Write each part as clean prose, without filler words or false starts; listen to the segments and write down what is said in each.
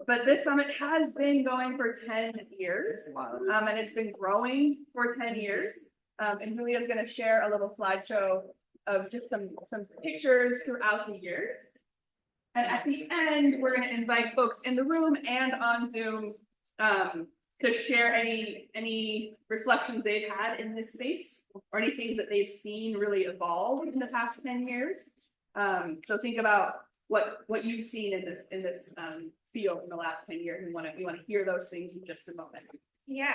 but this summit has been going for 10 years, and it's been growing for 10 years. And Julia's going to share a little slideshow of just some pictures throughout the years. And at the end, we're going to invite folks in the room and on Zoom to share any reflections they've had in this space or any things that they've seen really evolve in the past 10 years. So think about what you've seen in this field in the last 10 years. We want to hear those things in just a moment. Yeah.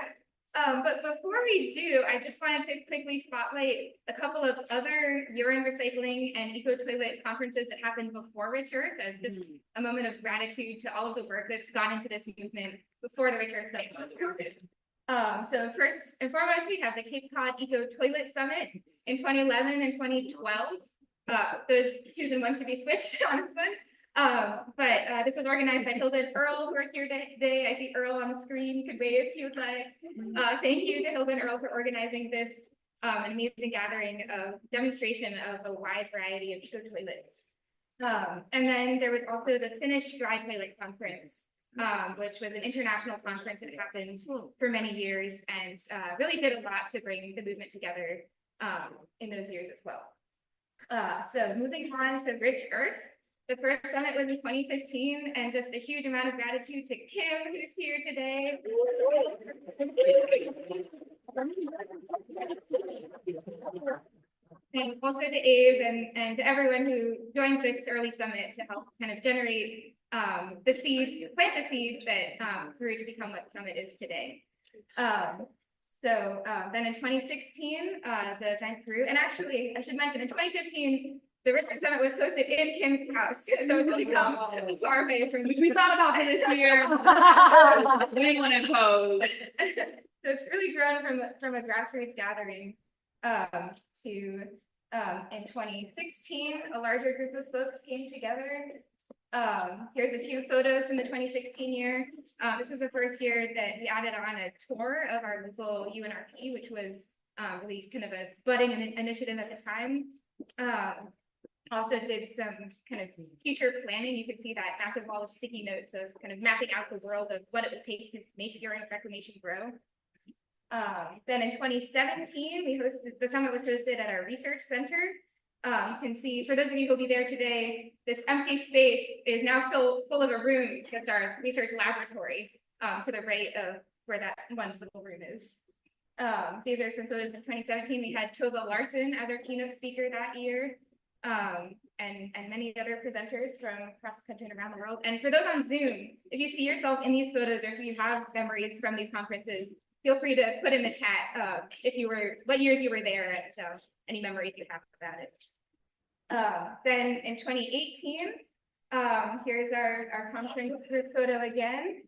But before we do, I just wanted to quickly spotlight a couple of other urine recycling and eco-toilet conferences that happened before Rich Earth as just a moment of gratitude to all of the work that's gone into this movement before the Rich Earth cycle was founded. So first and foremost, we have the Cape Cod Eco-Toilet Summit in 2011 and 2012. Those twos and ones should be switched on this one. But this was organized by Hilda and Earl, who are here today. I see Earl on the screen. You could wave if you would like. Thank you to Hilda and Earl for organizing this amazing gathering of demonstration of a wide variety of eco-toilets. And then there was also the Finnish Dry Toilet Conference, which was an international conference that happened for many years and really did a lot to bring the movement together in those years as well. So moving on to Rich Earth. The first summit was in 2015, and just a huge amount of gratitude to Kim, who's here today. And also to Abe and to everyone who joined this early summit to help kind of generate the seeds, plant the seeds that grew to become what the summit is today. Then in 2016, the event grew, and actually, I should mention, in 2015, the Rich Earth Summit was hosted in Kim's house, so it's really come far away from which we thought about for this year. We didn't want to impose. So it's really grown from a grassroots gathering to in 2016, a larger group of folks came together. Here's a few photos from the 2016 year. This was the first year that we added on a tour of our local UNRP, which was really kind of a budding initiative at the time. Also did some kind of future planning. You could see that massive wall of sticky notes of kind of mapping out the world of what it would take to make urine reclamation grow. Then in 2017, the summit was hosted at our research center. You can see, for those of you who will be there today, this empty space is now full of a room that's our research laboratory to the right of where that one little room is. These are some photos from 2017. We had Tova Larson as our keynote speaker that year. And many other presenters from across the country and around the world. And for those on Zoom, if you see yourself in these photos or if you have memories from these conferences, feel free to put in the chat what years you were there and any memories you have about it. Then in 2018, here's our conference group photo again.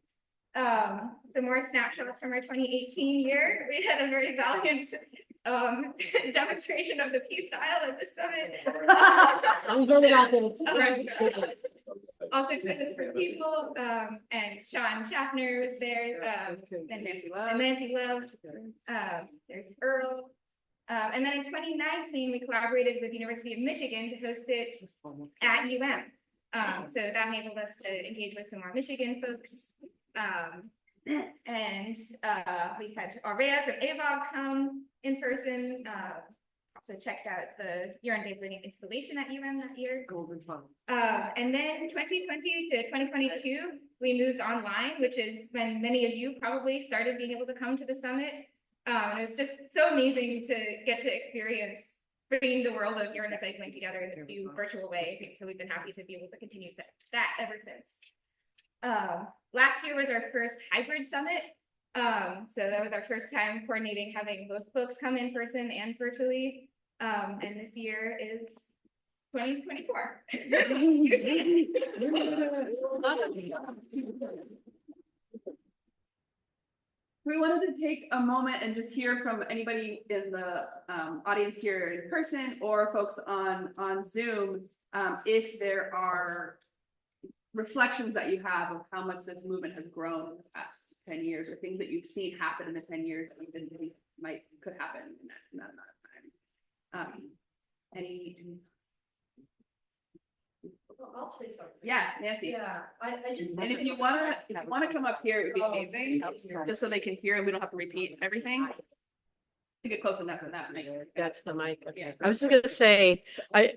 Some more snapshots from our 2018 year. We had a very valiant demonstration of the peace style at the summit. I'm good about this. Also Toilets for People, and Sean Schaffner was there, and Nancy Love. There's Earl. And then in 2019, we collaborated with the University of Michigan to host it at UM. So that enabled us to engage with some more Michigan folks. And we had Aurea from AVOG come in person. Also checked out the urine-based living installation at UM that year. And then 2020 to 2022, we moved online, which is when many of you probably started being able to come to the summit. It was just so amazing to get to experience bringing the world of urine recycling together in this new virtual way. So we've been happy to be able to continue that ever since. Last year was our first hybrid summit. So that was our first time coordinating, having both folks come in person and virtually. And this year is 2024. We wanted to take a moment and just hear from anybody in the audience here in person or folks on Zoom, if there are reflections that you have of how much this movement has grown in the past 10 years, or things that you've seen happen in the 10 years that you didn't think could happen in that amount of time. Any I'll say something. Yeah, Nancy. Yeah, I just. And if you wanna come up here, it would be amazing, just so they can hear and we don't have to repeat everything. To get close enough to that, mic. That's the mic. Okay. Yeah. I was just gonna say, I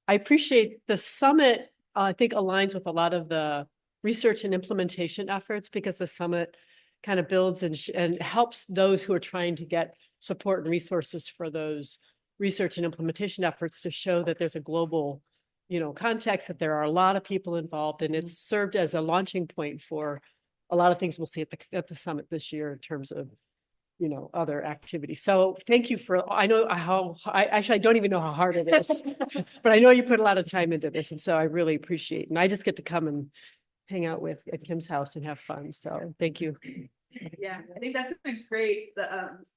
appreciate the summit, I think aligns with a lot of the research and implementation efforts because the summit kind of builds and helps those who are trying to get support and resources for those research and implementation efforts to show that there's a global, context, that there are a lot of people involved, and it's served as a launching point for a lot of things we'll see at the summit this year in terms of other activities. So thank you I know I don't even know how hard it is, but I know you put a lot of time into this. And so I really appreciate, and I just get to come and hang out at Kim's house and have fun. So thank you. Yeah, I think that's a great,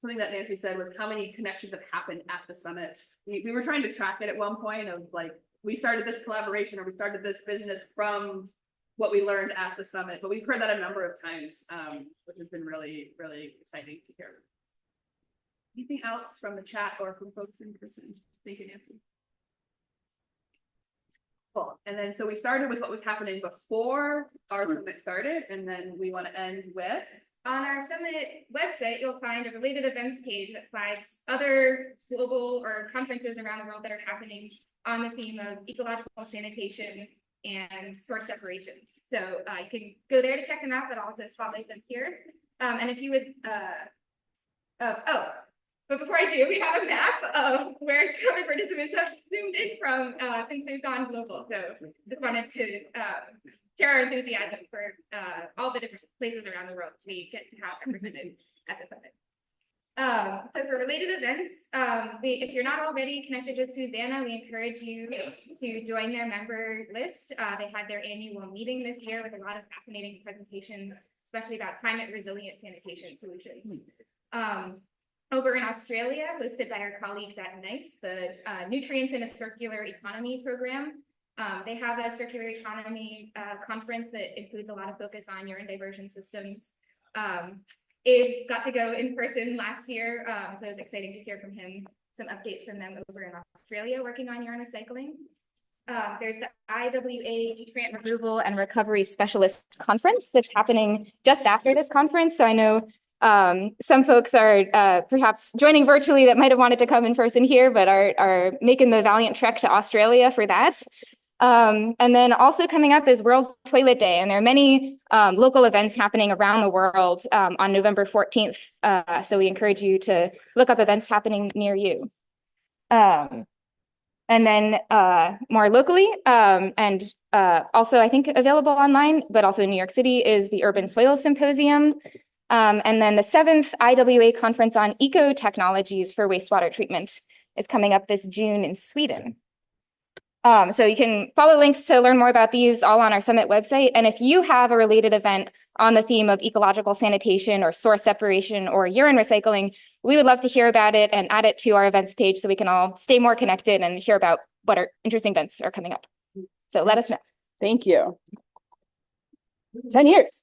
something that Nancy said was how many connections have happened at the summit. We were trying to track it at one point of like, we started this collaboration or we started this business from what we learned at the summit, but we've heard that a number of times, which has been really, really exciting to hear. Anything else from the chat or from folks in person? Thank you, Nancy. Cool. And then, so we started with what was happening before our summit started, and then we want to end with. On our summit website, you'll find a related events page that flags other global or conferences around the world that are happening on the theme of ecological sanitation and source separation. So you can go there to check them out, but also spotlight them here. And if you would, but before I do, we have a map of where summit participants have zoomed in from since we've gone global. So just wanted to share our enthusiasm for all the different places around the world we get to have represented at the summit. So for related events, if you're not already connected with Susanna, we encourage you to join their member list. They had their annual meeting this year with a lot of fascinating presentations, especially about climate resilient sanitation solutions. Over in Australia, hosted by our colleagues at NICE, the Nutrients in a Circular Economy program. They have a circular economy conference that includes a lot of focus on urine diversion systems. Abe got to go in person last year, so it was exciting to hear from him, some updates from them over in Australia working on urine recycling. There's the IWA Nutrient Removal and Recovery Specialist Conference that's happening just after this conference. So I know some folks are perhaps joining virtually that might have wanted to come in person here, but are making the valiant trek to Australia for that. And then also coming up is World Toilet Day, and there are many local events happening around the world on November 14th. So we encourage you to look up events happening near you. And then more locally, and also I think available online, but also in New York City, is the Urban Soil Symposium. And then the 7th IWA Conference on Eco-Technologies for Wastewater Treatment is coming up this June in Sweden. So you can follow links to learn more about these all on our summit website. And if you have a related event on the theme of ecological sanitation or source separation or urine recycling, we would love to hear about it and add it to our events page so we can all stay more connected and hear about what our interesting events are coming up. So let us know. Thank you. 10 years.